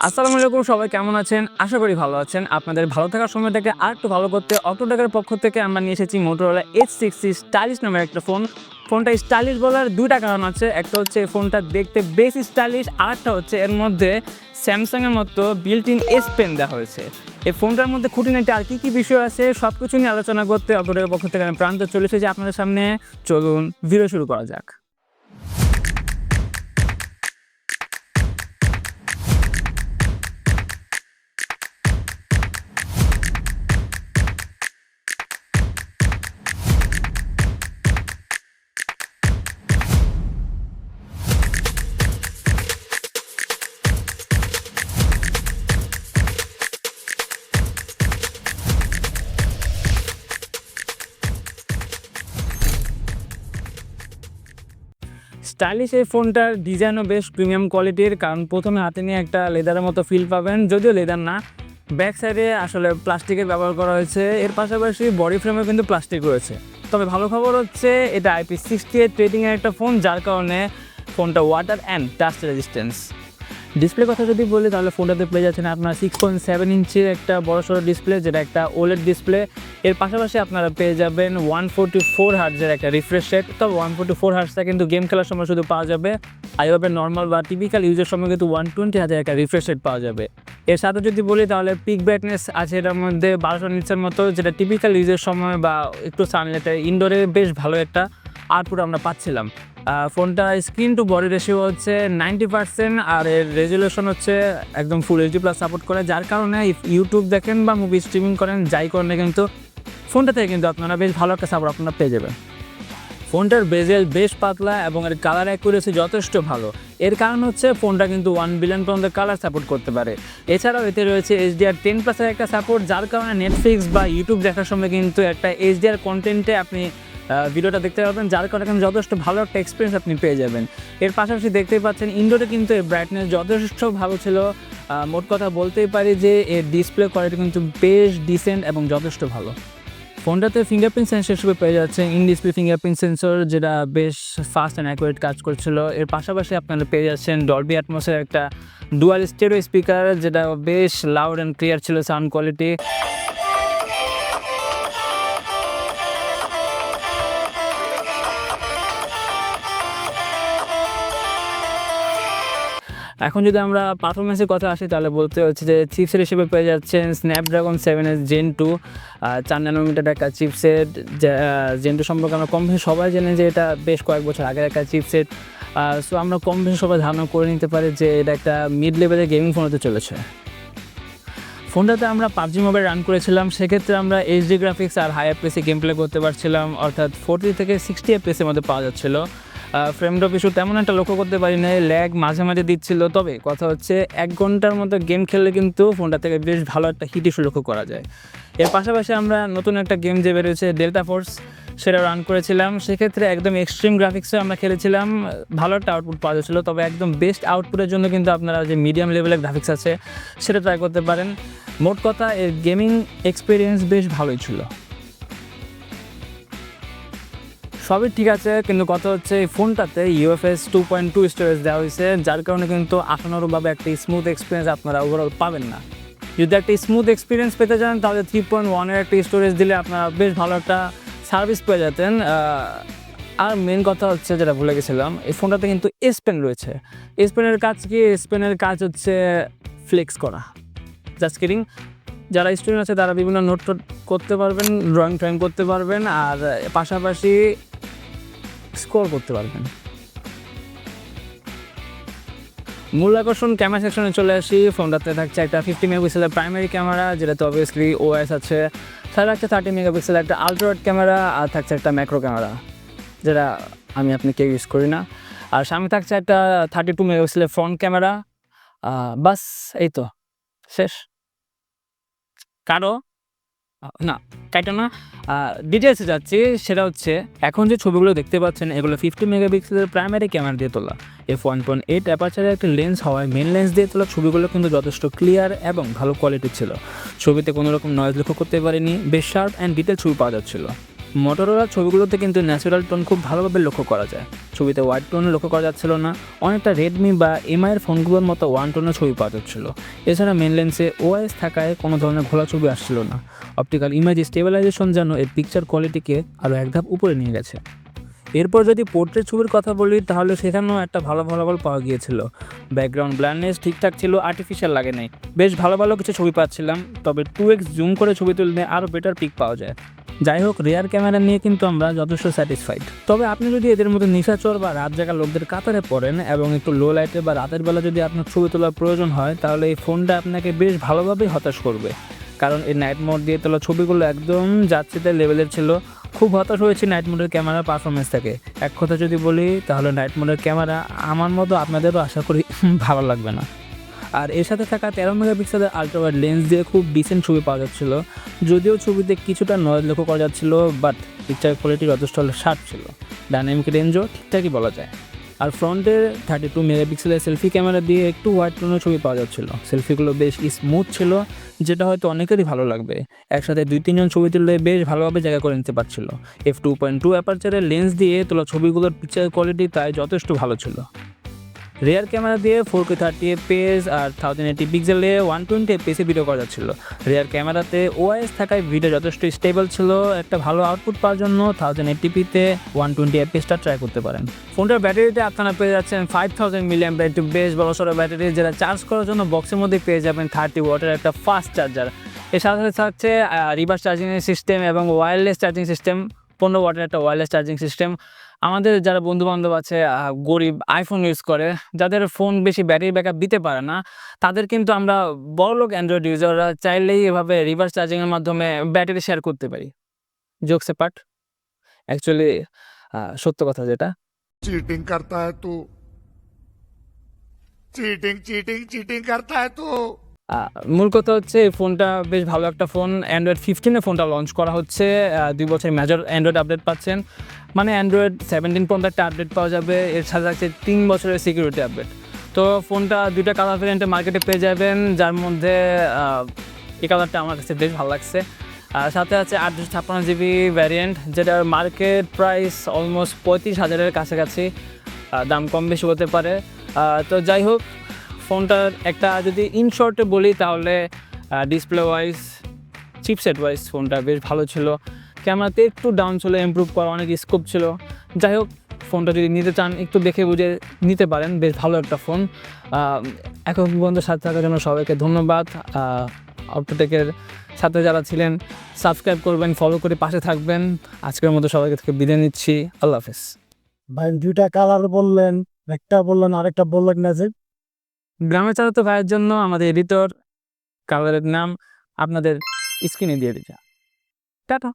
আসসালামু আলাইকুম, সবাই কেমন আছেন? আশা করি ভালো আছেন। আপনাদের ভালো থাকার সময়টাকে আরেকটু ভালো করতে অক্টোটেকের পক্ষ থেকে আমরা নিয়ে এসেছি Motorolla H60 স্টাইলিশ নামের একটা ফোন। ফোনটা স্টাইলিশ বলার ২টা কারণ আছে। একটা হচ্ছে এই ফোনটা দেখতে বেশ স্টাইলিশ, আরেকটা হচ্ছে এর মধ্যে স্যামসাংয়ের মতো বিল্ট ইন এস পেন দেওয়া হয়েছে। এই ফোনটার মধ্যে খুঁটিনাটি আর কী বিষয় আছে সব কিছু নিয়ে আলোচনা করতে অক্টোটেকের পক্ষ থেকে আমি প্রান্ত চলে এসেছি আপনাদের সামনে। চলুন ভিডিও শুরু করা যাক। স্টাইলিশ এই ফোনটার ডিজাইনও বেশ প্রিমিয়াম কোয়ালিটির, কারণ প্রথমে হাতে নিয়ে একটা লেদারের মতো ফিল পাবেন, যদিও লেদার না, ব্যাক সাইডে আসলে প্লাস্টিকের ব্যবহার করা হয়েছে। এর পাশাপাশি বডি ফ্রেমে কিন্তু প্লাস্টিক রয়েছে। তবে ভালো খবর হচ্ছে এটা IP68 রেটিংয়ের একটা ফোন, যার কারণে ফোনটা water and dust resistance. Display কথা যদি বলি তাহলে ফোনটাতে পেয়ে যাচ্ছেন আপনারা 6.7 ইঞ্চির একটা বড়সড় ডিসপ্লে, যেটা একটা ওলেড ডিসপ্লে। এর পাশাপাশি আপনারা পেয়ে যাবেন 144 হার্টজের একটা রিফ্রেশ রেট। তবে 144 হার্টজটা কিন্তু গেম খেলার সময় শুধু পাওয়া যাবে, আইওবে নর্মাল বা টিপিক্যাল ইউজের সময় কিন্তু 120 হার্টজের একটা রিফ্রেশ রেট পাওয়া যাবে। এর সাথে যদি বলি তাহলে পিক ব্রাইটনেস আছে এটার মধ্যে 1200 নিটসের মতো, যেটা টিপিক্যাল ইউজের সময় বা একটু সানলাইটে ইনডোরে বেশ ভালো একটা আউটপুট আমরা পাচ্ছিলাম। ফোনটা স্ক্রিন টু বডি রেশিও হচ্ছে 90%, আর এর রেজুলেশন হচ্ছে একদম ফুল এইচডি প্লাস সাপোর্ট করে, যার কারণে ইউটিউব দেখেন বা মুভি স্ট্রিমিং করেন যাই করেন কিন্তু ফোনটা থেকে কিন্তু আপনারা বেশ ভালো একটা সাপোর্ট আপনারা পেয়ে যাবেন। ফোনটার বেজেল বেশ পাতলা এবং এর কালার অ্যাকুরেসি যথেষ্ট ভালো। এর কারণ হচ্ছে ফোনটা কিন্তু 1 বিলিয়ন পর্যন্ত কালার সাপোর্ট করতে পারে। এছাড়াও এতে রয়েছে HDR10+-এর একটা সাপোর্ট, যার কারণে নেটফ্লিক্স বা ইউটিউব দেখার সময় কিন্তু একটা HDR কন্টেন্টে আপনি ভিডিওটা দেখতে পাবেন, যার কারণে যথেষ্ট ভালো একটা এক্সপিরিয়েন্স আপনি পেয়ে যাবেন। এর পাশাপাশি দেখতেই পাচ্ছেন ইনডোরে কিন্তু এর ব্রাইটনেস যথেষ্ট ভালো ছিল। মোট কথা বলতেই পারি যে এর ডিসপ্লে কোয়ালিটি কিন্তু বেশ ডিসেন্ট এবং যথেষ্ট ভালো। ফোনটাতে ফিঙ্গারপ্রিন্ট সেন্সর হিসেবে পেয়ে যাচ্ছে ইন ডিসপ্লে ফিঙ্গারপ্রিন্ট সেন্সর, যেটা বেশ ফাস্ট অ্যান্ড অ্যাকুরেট কাজ করছিল। এর পাশাপাশি আপনারা পেয়ে যাচ্ছেন ডলবি অ্যাটমসের একটা ডুয়াল স্টেরিও স্পিকার, যেটা বেশ লাউড অ্যান্ড ক্লিয়ার ছিল সাউন্ড কোয়ালিটি। এখন যদি আমরা পারফরমেন্সের কথা আসি তাহলে বলতে হচ্ছে যে চিপসেট হিসেবে পেয়ে যাচ্ছেন স্ন্যাপড্রাগন 7S Gen 2, 4 ন্যানোমিটার একটা চিপসেট। Gen 2 সম্পর্কে আমরা কম বেশি সবাই জানি যে এটা বেশ কয়েক বছর আগের একটা চিপসেট। সো আমরা কম বেশি সবাই ধারণা করে নিতে পারি যে এটা একটা মিড লেভেলের গেমিং ফোন হতে চলেছে। ফোনটাতে আমরা PUBG মোবাইল রান করেছিলাম, সেক্ষেত্রে আমরা HD গ্রাফিক্স আর হাই এফপিএসে গেম প্লে করতে পারছিলাম, অর্থাৎ 40 থেকে 60 এফপিএসের মধ্যে পাওয়া যাচ্ছিল। ফ্রেম ড্রপ ইস্যু তেমন একটা লক্ষ্য করতে পারি না, ল্যাগ মাঝে মাঝে দিচ্ছিল। তবে কথা হচ্ছে 1 ঘন্টার মতো গেম খেললে কিন্তু ফোনটা থেকে বেশ ভালো একটা হিট ইস্যু লক্ষ্য করা যায়। এর পাশাপাশি আমরা নতুন একটা গেম যে বেরোচ্ছে ডেল্টা ফোর্স, সেটা রান করেছিলাম। সেক্ষেত্রে একদম এক্সট্রিম গ্রাফিক্সে আমরা খেলেছিলাম, ভালো একটা আউটপুট পাওয়া যাচ্ছিলো। তবে একদম বেস্ট আউটপুটের জন্য কিন্তু আপনারা যে মিডিয়াম লেভেলের গ্রাফিক্স আছে সেটা ট্রাই করতে পারেন। মোট কথা এর গেমিং এক্সপিরিয়েন্স বেশ ভালোই ছিল। সবই ঠিক আছে, কিন্তু কথা হচ্ছে এই ফোনটাতে UFS 2.2 স্টোরেজ দেওয়া হয়েছে, যার কারণে কিন্তু আশানুরূপভাবে একটা স্মুথ এক্সপিরিয়েন্স আপনারা ওভারঅল পাবেন না। যদি একটা স্মুথ এক্সপিরিয়েন্স পেতে চান তাহলে 3.1-এর একটা স্টোরেজ দিলে আপনারা বেশ ভালো একটা সার্ভিস পেয়ে যেতেন। আর মেন কথা হচ্ছে যেটা ভুলে গেছিলাম, এই ফোনটাতে কিন্তু এস পেন রয়েছে। এস পেনের কাজ কি? এস পেনের কাজ হচ্ছে ফ্লেক্স করা। জাস্ট কিডিং, যারা স্টুডেন্ট আছে তারা বিভিন্ন নোট করতে পারবেন, ড্রয়িং করতে পারবেন, আর পাশাপাশি স্কোর করতে পারবেন। মূল আকর্ষণ ক্যামেরা সেকশনে চলে আসি। ফোনটাতে থাকছে একটা 50 মেগাপিক্সেলের প্রাইমারি ক্যামেরা, যেটাতে অবভিয়াসলি OS আছে। সাথে থাকছে 30 মেগাপিক্সেলের একটা আলট্রা ওয়াইড ক্যামেরা, আর থাকছে একটা ম্যাক্রো ক্যামেরা, যেটা আপনি কেউ ইউজ করি না। আর সামনে থাকছে একটা 32 মেগাপিক্সেলের ফ্রন্ট ক্যামেরা। বাস এই তো শেষ। কারো না কাইটা না, ডিটেলসে যাচ্ছি। সেটা হচ্ছে এখন যে ছবিগুলো দেখতে পাচ্ছেন এগুলো 50 মেগাপিক্সেলের প্রাইমারি ক্যামেরা দিয়ে তোলা। f1.8 অ্যাপারচারের একটা লেন্স হওয়ায় মেন লেন্স দিয়ে তোলা ছবিগুলো কিন্তু যথেষ্ট ক্লিয়ার এবং ভালো কোয়ালিটির ছিল। ছবিতে কোনো রকম নয়েজ লক্ষ্য করতে পারিনি, বেশ শার্প অ্যান্ড ডিটেল ছবি পাওয়া যাচ্ছিল। মোটরোলার ছবিগুলোতে কিন্তু ন্যাচারাল টোন খুব ভালোভাবে লক্ষ্য করা যায়। ছবিতে হোয়াইট টোন লক্ষ্য করা যাচ্ছিল না, অনেকটা রেডমি বা এমআইয়ের ফোনগুলোর মতো ওয়ান টোনের ছবি পাওয়া যাচ্ছিল। এছাড়া মেন লেন্সে ওআইএস থাকায় কোনো ধরনের ঘোলা ছবি আসছিল না। অপটিক্যাল ইমেজ স্টেবিলাইজেশন যেন এর পিকচার কোয়ালিটিকে আরও এক ধাপ উপরে নিয়ে গেছে। এরপর যদি পোর্ট্রেট ছবির কথা বলি তাহলে সেখানেও একটা ভালো ফলাফল পাওয়া গিয়েছিল। ব্যাকগ্রাউন্ড ব্ল্যান্ডনেস ঠিকঠাক ছিল, আর্টিফিশিয়াল লাগে নাই। বেশ ভালো ভালো কিছু ছবি পাচ্ছিলাম, তবে 2x জুম করে ছবি তুললে আরও বেটার পিক পাওয়া যায়। যাই হোক, রেয়ার ক্যামেরা নিয়ে কিন্তু আমরা যথেষ্ট স্যাটিসফাইড। তবে আপনি যদি এদের মতো নিশাচর বা রাত জাগা লোকদের কাতারে পড়েন এবং একটু লো লাইটে বা রাতের বেলা যদি আপনার ছবি তোলার প্রয়োজন হয়, তাহলে এই ফোনটা আপনাকে বেশ ভালোভাবেই হতাশ করবে। কারণ এই নাইট মোড দিয়ে তোলা ছবিগুলো একদম যাচ্ছিতে লেভেলের ছিল। খুব হতাশ হয়েছি নাইট মোডের ক্যামেরার পারফরমেন্স থেকে। এক কথা যদি বলি তাহলে নাইট মোডের ক্যামেরা আমার মতো আপনাদেরও আশা করি ভালো লাগবে না। আর এর সাথে থাকা 13 মেগাপিক্সেলের আলট্রাওয়াইড লেন্স দিয়ে খুব ডিসেন্ট ছবি পাওয়া যাচ্ছিলো। যদিও ছবিতে কিছুটা নয়েজ লক্ষ্য করা যাচ্ছিলো, বাট পিকচার কোয়ালিটি যথেষ্ট শার্প ছিল। ডাইনামিক রেঞ্জও ঠিকঠাকই বলা যায়। আর ফ্রন্টের 32 মেগাপিক্সেলের সেলফি ক্যামেরা দিয়ে একটু হোয়াইট টোনের ছবি পাওয়া যাচ্ছিলো। সেলফিগুলো বেশ স্মুথ ছিল, যেটা হয়তো অনেকেরই ভালো লাগবে। একসাথে 2-3 জন ছবি তুললে বেশ ভালোভাবে জায়গা করে নিতে পারছিল। f2.2 অ্যাপারচারের লেন্স দিয়ে তোলা ছবিগুলোর পিকচার কোয়ালিটি তাই যথেষ্ট ভালো ছিল। রেয়ার ক্যামেরা দিয়ে 4K 30fps আর 1080 পিক্সেলে 120fps ভিডিও করা যাচ্ছিল। রেয়ার ক্যামেরাতে ওআইএস থাকায় ভিডিও যথেষ্ট স্টেবল ছিল। একটা ভালো আউটপুট পাওয়ার জন্য 1080pতে 120fpsটা ট্রাই করতে পারেন। ফোনটার ব্যাটারিতে আপনারা পেয়ে যাচ্ছেন 5000 mAh, একটু বেশ বড়সড় ব্যাটারি, যেটা চার্জ করার জন্য বক্সের মধ্যে পেয়ে যাবেন 30 ওয়াটের একটা ফাস্ট চার্জার। এর সাথে সাথে থাকছে রিভার্স চার্জিংয়ের সিস্টেম এবং ওয়্যারলেস চার্জিং সিস্টেম, 15 ওয়াটের একটা ওয়্যারলেস চার্জিং সিস্টেম। আমাদের যারা বন্ধুবান্ধব আছে গরিব আইফোন ইউজ করে, যাদের ফোন বেশি ব্যাটারি ব্যাকআপ দিতে পারে না, তাদের কিন্তু আমরা বড়লোক অ্যান্ড্রয়েড ইউজাররা চাইলেই এভাবে রিভার্স চার্জিংয়ের মাধ্যমে ব্যাটারি শেয়ার করতে পারি। জোকস অ্যাপার্ট, অ্যাকচুয়ালি সত্য কথা যেটা। चीटिंग करता है तू चीटिंग चीटिंग चीटिंग करता है तू মূল কথা হচ্ছে এই ফোনটা বেশ ভালো একটা ফোন। অ্যান্ড্রয়েড 15-এ ফোনটা লঞ্চ করা হচ্ছে। 2 বছর মেজর অ্যান্ড্রয়েড আপডেট পাচ্ছেন, মানে অ্যান্ড্রয়েড 17 পর্যন্ত একটা আপডেট পাওয়া যাবে। এর সাথে থাকছে 3 বছরের সিকিউরিটি আপডেট। তো ফোনটা 2টা কালার ভ্যারিয়েন্টে মার্কেটে পেয়ে যাবেন, যার মধ্যে এই কালারটা আমার কাছে বেশ ভালো লাগছে। সাথে আছে 856GB ভ্যারিয়েন্ট, যেটার মার্কেট প্রাইস অলমোস্ট 35,000-এর কাছাকাছি। দাম কম বেশি হতে পারে। তো যাই হোক, ফোনটার একটা যদি ইন শর্টে বলি তাহলে ডিসপ্লে ওয়াইজ, চিপসেট ওয়াইজ ফোনটা বেশ ভালো ছিল। ক্যামেরাতে একটু ডাউন ছিল, ইমপ্রুভ করা অনেক স্কোপ ছিল। যাই হোক, ফোনটা যদি নিতে চান একটু দেখে বুঝে নিতে পারেন, বেশ ভালো একটা ফোন। এখন পর্যন্ত সাথে থাকার জন্য সবাইকে ধন্যবাদ। অক্টোটেকের সাথে যারা ছিলেন সাবস্ক্রাইব করবেন, ফলো করে পাশে থাকবেন। আজকের মতো সবাইকে থেকে বিদায় নিচ্ছি। আল্লাহ হাফেজ। ভাই 2টা কালার বললেন, একটা বললেন আরেকটা বললেন না যে? গ্রামে চালাতো ভাইয়ের জন্য আমাদের এডিটর কালারের নাম আপনাদের স্ক্রিনে দিয়ে দিচ্ছি। টাটা।